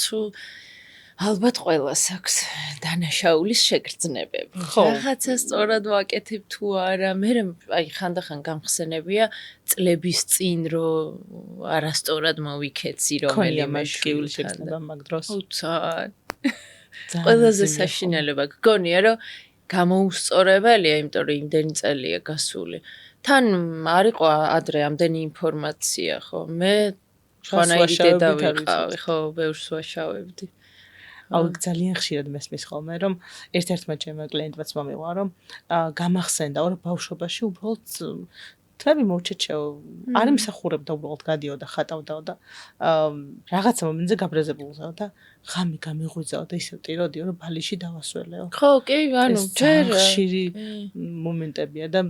ალბათ ყველას აქვს დანაშაულის შეგრძნებები. რაღაცა სწორად ვაკეთებ თუ არა. მე აი ხანდახან გამხსენებია წლების წინ რომ არასწორად მოვიქეცი რომელიმე შვილის შეგრძნება მაგ დროს. ყველაზე საშინელება გგონია რომ გამოუსწორებელია, იმიტომ რომ იმდენი წელია გასული. თან არ იყო ადრე ამდენი ინფორმაცია, ხო? მე სხვანაირი დედა ვიყავი, ხო, ბევრს ვაშავებდი. აუ ძალიან ხშირად მესმის ხოლმე რომ ერთ-ერთმა ჩემმა კლიენტმაც მომივა რომ გამახსენდა რომ ბავშვობაში უბრალოდ თვები მოუჩეჩეო არ იმსახურებდა უბრალოდ გადიოდა ხატავდა და რაღაცა მომენტზე გაბრაზებულზაო და ღამი გამიღვიძაო და ისე ტიროდიო რომ ბალიში დავასველეო ხო კი ანუ ჯერ ხშირი მომენტებია და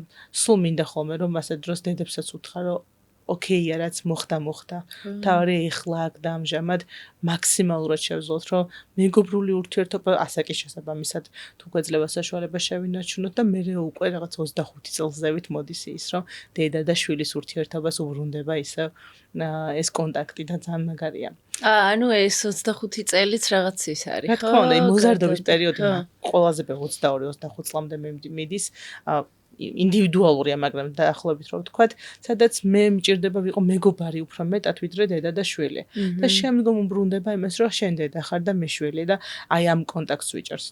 სულ მინდა ხოლმე რომ ასეთ დროს დედებსაც უთხრა რომ ოკეია რაც მოხდა თავი ეხლა აქ და ამჟამად მაქსიმალურად შევძლოთ რომ მეგობრული ურთიერთობა ასაკი შესაბამისად თუ გვეძლება საშუალება შევინარჩუნოთ და მე უკვე რაღაც 25 წელსზევით მოდის ის რომ დედა და შვილის ურთიერთობას უბრუნდება ისე ეს კონტაქტი და ძალიან მაგარია ანუ ეს 25 წელიც რაღაც ის არის ხო რა თქმა უნდა მოზარდობის პერიოდი ყველაზე 22-25 წლამდე მიდის ინდივიდუალურია, მაგრამ დაახლოებით რომ ვთქვათ, სადაც მე მჭირდება ვიყო მეგობარი უფრო მეტად ვიდრე დედა და შვილი. და შემდგომ უბრუნდება იმას, რომ შენ დედა ხარ და მე შვილი და აი ამ კონტაქტს ვიჭერს.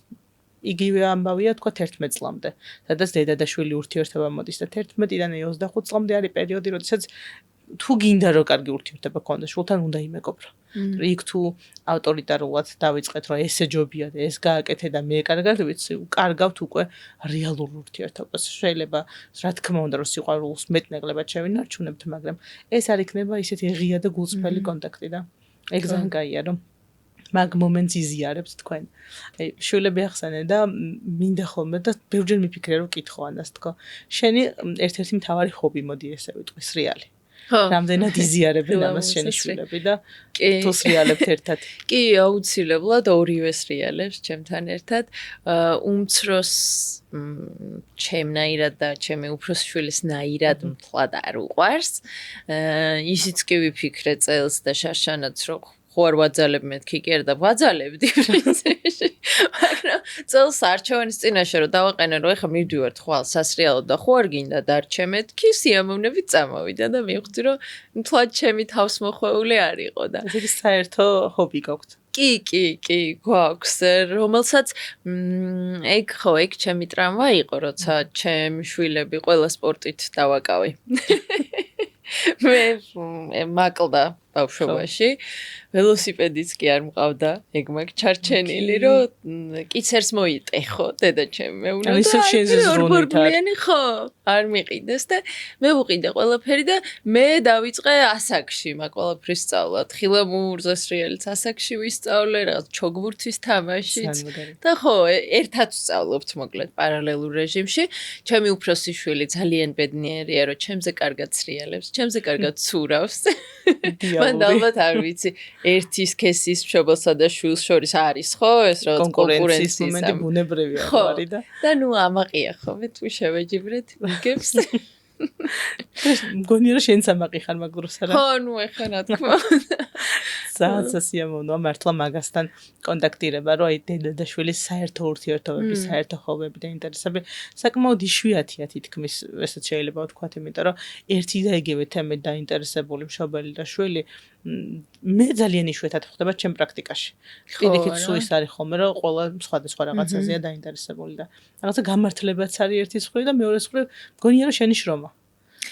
იგივე ამბავია თქვა 11 წლამდე, სადაც დედა და შვილი ურთიერთობა მოდის და 11-დან 25 წლამდე არის პერიოდი, როდესაც თუ გინდა რომ კარგი ურთიერთობა გქონდეს, შულთან უნდა იმეგობრო. იქ თუ ავტორიტარულად დავიწყეთ, რომ ესე ჯობია და ეს გააკეთე და მე კარგად ვიცი, უკარგავთ უკვე რეალურ ურთიერთობას. შეიძლება რა თქმა უნდა რომ სიყვარულს მეტნაკლებად შევინარჩუნებთ, მაგრამ ეს არ იქნება ისეთი ღია და გულწრფელი კონტაქტი და ეგ ძალიან კაია რომ მაგ მომენტს იზიარებს თქვენ. აი, შვილები ახსენე და მინდა ხოლმე და ბევრჯერ მიფიქრე რომ კითხო ანას თქო. შენი ერთ-ერთი მთავარი ჰობი მოდი ესე ვიტყვი, სრიალი. რამდენად იზიარებენ ამას შენი შვილები და თუ სრიალებთ ერთად? კი, აუცილებლად ორივე სრიალებს ჩემთან ერთად. უმცროს ჩემნაირად და ჩემი უფროსი შვილის ნაირად მთლად არ უყვარს. ისიც კი ვიფიქრე წელს და შარშანაც რომ ხო არ ვაძალებ მეთქი კი არა და ვაძალებდი პრინციპში. მაგრამ წელს არჩევანის წინაშე რომ დავაყენე რომ ეხლა მივდივართ ხვალ სასრიალოდ და ხო არ გინდა დარჩე მეთქი სიამოვნებით წამოვიდა და მივხვდი რომ მთლად ჩემი თავსმოხვეული არ იყო და ეს ის საერთო ჰობი გაქვთ. კი, გვაქვს, რომელსაც ეგ ჩემი ტრამვა იყო, როცა ჩემი შვილები ყველა სპორტით დავაკავი. მე მაკლდა ბავშვობაში, ველოსიპედიც კი არ მყავდა, ეგ მაგ ჩარჩენილი, რომ კიცერს მოიტეხო დედა ჩემი მეუნა და ხო, არ მიყიდეს და მე ვუყიდე ყველაფერი და მე დავიწყე ასაკში მაგ ყველაფრის სწავლა. თხილამურზე სრიალიც ასაკში ვისწავლე, რაღაც ჩოგბურთის თამაშიც და ხო, ერთად ვსწავლობთ მოკლედ პარალელურ რეჟიმში. ჩემი უფროსი შვილი ძალიან ბედნიერია, რომ ჩემზე კარგად სრიალებს, ჩემზე კარგად ცურავს. მან ალბათ არ ვიცი, ერთი სქესის მშობელსა და შვილს შორის არის ხო ეს რაღაც კონკურენციის მომენტი ბუნებრივია არის და ნუ ამაყია ხოლმე თუ შევეჯიბრეთ მიგებს. მგონია რომ შენც ამაყი ხარ მაგ დროს არა? ხო, ნუ ეხლა რა თქმა უნდა. ძალიან სასიამოვნოა მართლა მაგასთან კონტაქტირება, რომ აი დედა და შვილის საერთო ურთიერთობები, საერთო ხობები და ინტერესები საკმაოდ იშვიათია თითქმის, ესეც შეიძლება ვთქვათ, იმიტომ რომ ერთი და იგივე თემით დაინტერესებული მშობელი და შვილი მე ძალიან იშვიათად ხდება ჩემ პრაქტიკაში. პირიქით სულ ის არის ხოლმე, რომ ყველა სხვადასხვა რაღაცაზეა დაინტერესებული და რაღაცა გამართლებაც არის ერთის მხრივ და მეორეს მხრივ მგონია რომ შენი შრომა.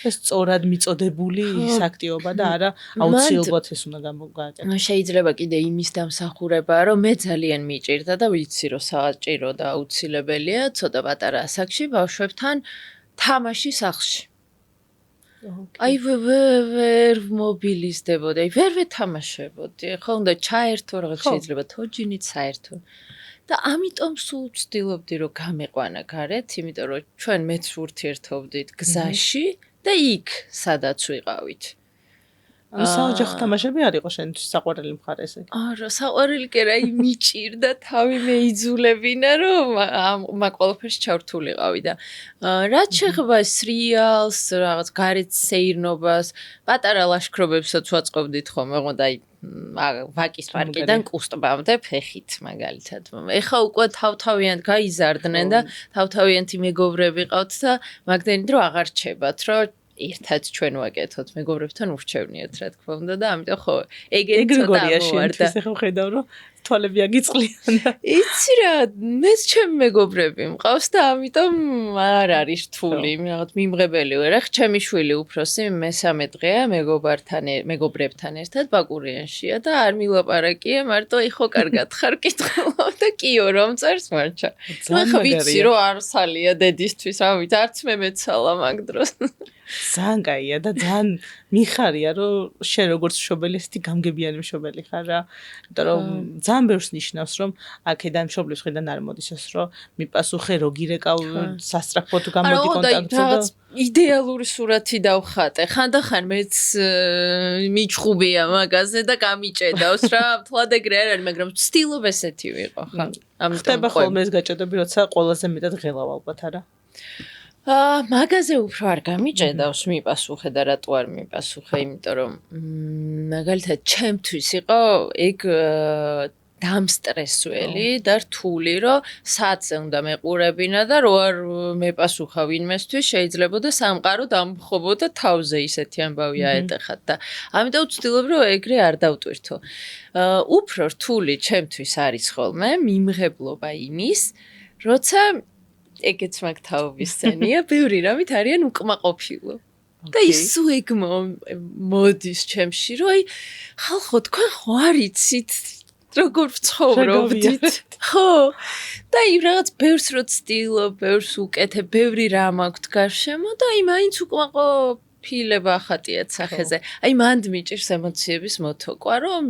ეს სწორად მიწოდებული ის აქტივობა და არა აუცილებლად ეს უნდა გამოგვააკეთო. შეიძლება კიდე იმის დამსახურებაა, რომ მე ძალიან მიჭირდა და ვიცი, რომ საჭირო და აუცილებელია ცოტა პატარა ასაკში ბავშვებთან თამაში სახლში. აი ვერ მობილიზდებოდი, აი ვერ ვეთამაშებოდი. ხო უნდა ჩაერთო რაღაც შეიძლება თოჯინით საერთო. და ამიტომ სულ ვცდილობდი რომ გამეყვანა გარეთ, იმიტომ რომ ჩვენ მეც ურთიერთობდით გზაში და იქ სადაც ვიყავით. საოჯახო თამაშები არ იყო შენთვის საყვარელი მხარე ესე? არა, საყვარელი კი რა, მიჭირდა თავი მეიძულებინა, რომ მაგ ყველაფერში ჩავრთულიყავი და რაც შეეხება სრიალს, რაღაც გარეთ სეირნობას, პატარა ლაშქრობებსაც ვაწყობდით ხოლმე, ოღონდ აი ვაკის პარკიდან კუსტბამდე ფეხით მაგალითად. ეხა უკვე თავთავიანად გაიზარდნენ და თავთავიანთი მეგობრები ყავთ და მაგდენით რომ აღარ რჩებათ, რომ ერთად ჩვენ ვაკეთოთ, მეგობრებთან ურჩევნიათ, რა თქმა უნდა და ამიტომ ხო, ეგეთი ცოტა ამოვარდა. ეხა ხედავ რომ თვალები აგიწლიან და იცი რა, მეც ჩემი მეგობრები მყავს და ამიტომ არ არის რთული, რაღაც მიმღებელი ვარ. ახ ჩემი შვილი უფროსი მესამე დღეა მეგობრებთან ერთად ბაკურიანშია და არ მილაპარაკია, მარტო იხო კარგად ხარ კითხულობ და კიო რომ წერს მარჩა. ახ ვიცი რომ არსალია დედისთვის, ამით არც მე მეცალა მაგ დროს. ძალიან კაია და ძალიან მიხარია რომ შენ როგორც მშობელი ესეთი გამგებიანი მშობელი ხარ რა. იმიტომ რომ ძალიან ბევრს ნიშნავს რომ აქედან მშობლის მხრიდან არ მოდის ეს რომ მიპასუხე რო გირეკავ სასტრაფოდ გამოდი კონტაქტზე და იდეალური სურათი დავხატე. ხანდახან მეც მიჩხუბია მაგაზე და გამიჭედავს რა. მთლად ეგრე არ არის, მაგრამ ვცდილობ ესეთი ვიყო ხა. ამიტომ ხდება ხოლმე ეს გაჭედები, როცა ყველაზე მეტად ღელავ ალბათ არა? მაგაზე უფრო არ გამიჭედავს მიპასუხე და რატო არ მიპასუხე, იმიტომ რომ მაგალითად ჩემთვის იყო ეგ დამსტრესველი და რთული, რომ საათზე უნდა მეყურებინა და რო არ მეპასუხა ვინმესთვის შეიძლებოდა სამყარო დამხობოდა თავზე ისეთი ამბავი აეტეხათ და ამიტომ ვცდილობ რომ ეგრე არ დავტვირთო. უფრო რთული ჩემთვის არის ხოლმე მიმღებლობა იმის, როცა ეგეც მაგ თაობის სცენია, ბევრი რამით არიან უკმაყოფილო. და ისო ეგ მოდის ჩემში, რომ აი ხალხო თქვენ ხო არიცით როგორ ვცხოვრობდით? ხო. და იმ რაღაც ბევრს რო ცდილობ, ბევრს უკეთებ, ბევრი რამ აქვთ გარშემო და აი მაინც უკმაყოფილება ახატიათ სახეზე. აი მანდ მიჭირს ემოციების მოთოკვა, რომ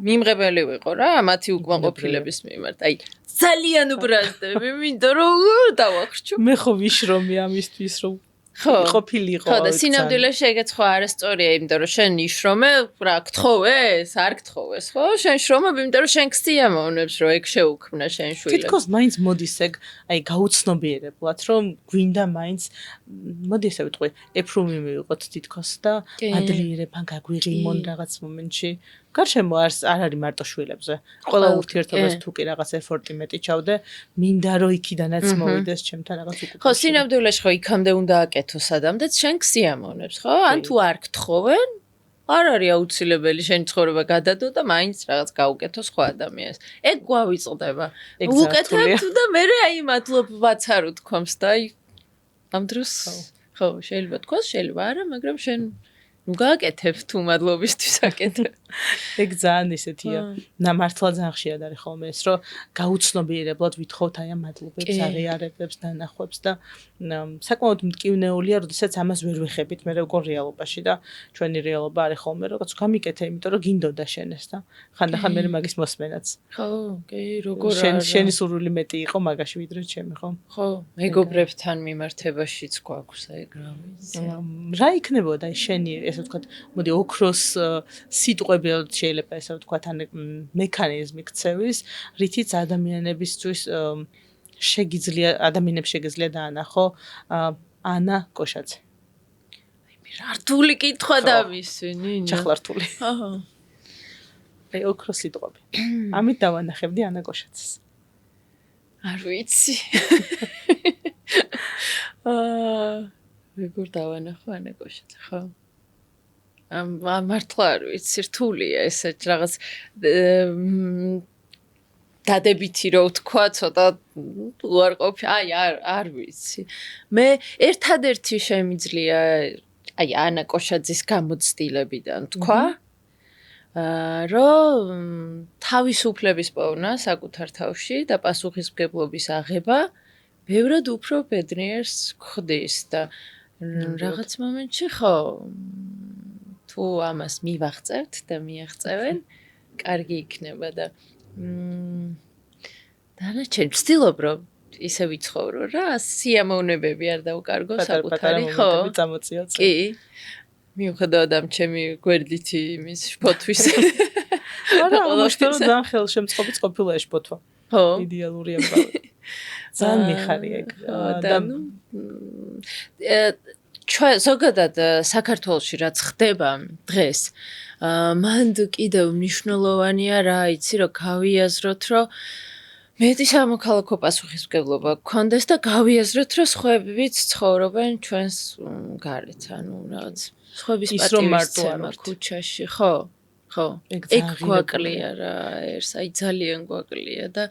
მიმღებელი ვიყო რა, მათი უკმაყოფილების მიმართ. აი ძალიან უბრალდები, მინდა რომ დავახრჩო. მე ხო ვიშრომი ამისთვის, რომ ყოფილიყო. ხო და სინამდვილეში ეგეც ხო არასწორია, იმიტომ რომ შენ იშრომე, რა გთხოვეს, არ გთხოვეს, ხო? შენ შრომობ, იმიტომ რომ შენ გსიამოვნებს, რომ ეგ შეუქმნა შენ შვილებს. თითქოს მაინც მოდის ეგ, აი გაუცნობიერებლად, რომ გვინდა მაინც მოდი ესე ვიტყვი, ეფრუმი მივიღოთ თითქოს და ადრიერებან გაგვიღიმონ რაღაც მომენტში. გარშემო არ არის მარტო შვილებზე. ყველა ურთიერთობას თუ კი რაღაც ეფორტი მეტი ჩავდე, მინდა რომ იქიდანაც მოვიდეს ჩემთან რაღაც უკუპრეში. ხო, სინამდვილეში ხო იქამდე უნდა აკეთო სადამდეც შენ გსიამოვნებს, ხო? ან თუ არ გთხოვენ, არ არის აუცილებელი შენი ცხოვრება გადადო და მაინც რაღაც გაუკეთო სხვა ადამიანს. ეგ გვავიწყდება. უკეთებ და მე აი მადლობაც არ უთქვამს და აი ამ დროს ხო, შეიძლება თქვას, შეიძლება არა, მაგრამ შენ ნუ გააკეთებ თუ მადლობისთვის აკეთებ. ეგ ძალიან ისეთია. მართლა ძალიან ხშირად არის ხოლმე ეს, რომ გაუცნობიერებლად ვითხოვთ აი ამ მადლობებს, აღიარებებს, დანახვებს და საკმაოდ მტკივნეულია, როდესაც ამას ვერ ვეხებით მე როგორ რეალობაში და ჩვენი რეალობა არის ხოლმე როგორც გამიკეთე, იმიტომ რომ გინდოდა შენ ეს და ხანდახან მე მაგის მოსმენაც. ხო, კი, როგორ არა. შენი სურვილი მეტი იყო მაგაში ვიდრე ჩემი, ხო? ხო, მეგობრებთან მიმართებაშიც გვაქვს ეგ რა ვიცი. რა იქნებოდა შენი ესე ვთქვათ, მოდი ოქროს სიტყვები შეიძლება ესე ვთქვათ, ან მექანიზმი ქცევის, რითიც ადამიანებისთვის ადამიანებს შეგიძლია დაანახო ანა კოშაძე. აი რთული კითხვა დავისვი, ნინა. ჩახლართული. აჰა. აი ოქროს სიტყვები. ამით დავანახებდი ანა კოშაძეს. არ ვიცი. როგორ დავანახო ანა კოშაძე, ხო? მართლა არ ვიცი, რთულია ესე რაღაც დადებითი რო ვთქვა, ცოტა უარყოფი, აი არ ვიცი. მე ერთადერთი შემიძლია აი ანა კოშაძის გამოცდილებიდან თქვა, რომ თავისუფლების პოვნა საკუთარ თავში და პასუხისმგებლობის აღება ბევრად უფრო ბედნიერს ხდის და რაღაც მომენტში ხო თუ ამას მივაღწევთ და მიაღწევენ, კარგი იქნება და დანარჩენ ვცდილობ რომ ისე ვიცხოვრო რა, სიამოვნებები არ დავკარგო საკუთარი, ხო? კი. მიუხედავად ამ ჩემი გვერდითი იმის შფოთვის. არა, მოშტო რომ ძალიან ხელშემწყობიც ყოფილა ეს შფოთვა. ხო. იდეალური ამბავი. ძალიან მიხარია ეგ. და ჩვენ ზოგადად საქართველოში რაც ხდება დღეს, მანდ კიდევ მნიშვნელოვანია რა, იცი რომ გავიაზროთ, რომ მეტი სამოქალაქო პასუხისმგებლობა გქონდეს და გავიაზროთ, რომ სხვებიც ცხოვრობენ ჩვენს გარეთ, ანუ რაღაც სხვების პატივისცემა ქუჩაში, ხო? ხო, ეგ გვაკლია რა, ერთს აი ძალიან გვაკლია და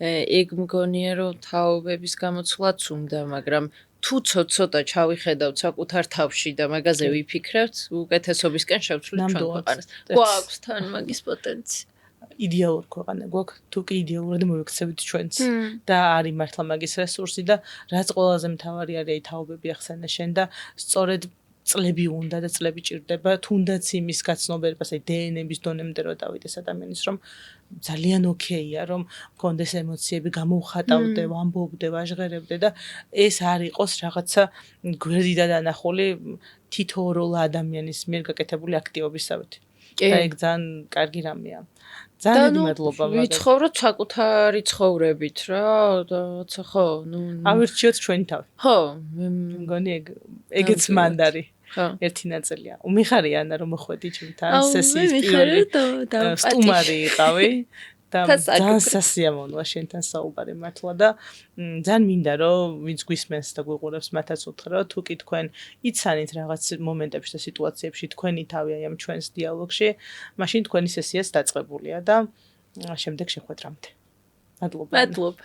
ეგ მგონია რომ თაობების გამოცვლაც უნდა, მაგრამ თუ ცოტა ჩავიხედავთ საკუთარ თავში და მაგაზე ვიფიქრებთ, უკეთესობისკენ შევცვლით ჩვენ ქვეყანას. გვაქვს თან მაგის პოტენცია. იდეალური ქვეყანა გვაქვს, თუ კი იდეალურად მოვიქცევით ჩვენც და არის მართლა მაგის რესურსი და რაც ყველაზე მთავარი არის აი თაობები ახსენე შენ და სწორედ წლები უნდა და წლები ჭირდება, თუნდაც იმის გაცნობიერებას, აი დნმ-ის დონემდე რომ დავიდეს ადამიანის, რომ ძალიან ოკეია, რომ მქონდეს ემოციები, გამოვხატავდე, ვამბობდე, ვაჟღერებდე და ეს არ იყოს რაღაცა გვერდიდან დანახული თითოეულ ადამიანის მიერ გაკეთებული აქტივობისავით. და ეგ ძალიან კარგი რამეა. ძალიან დიდი მადლობა. ვიცხოვროთ საკუთარი ცხოვრებით რა, რაცა ხო, ავირჩიოთ ჩვენი თავი. ხო, მგონი ეგეც მანდარი. ერთი ნაწილია. უმიხარია ანა რომ მოხვედი ჩვენთან სესიის პირველი სტუმარი იყავი და ძალიან სასიამოვნოა შენთან საუბარი მართლა და ძალიან მინდა რომ ვინც გვისმენს და გვიყურებს მათაც უთხრა რომ თუ კი თქვენ იცანით რაღაც მომენტებში და სიტუაციებში თქვენი თავი აი ამ ჩვენს დიალოგში, მაშინ თქვენი სესიაც დაწყებულია და შემდეგ შეხვედრამდე. მადლობა. მადლობა.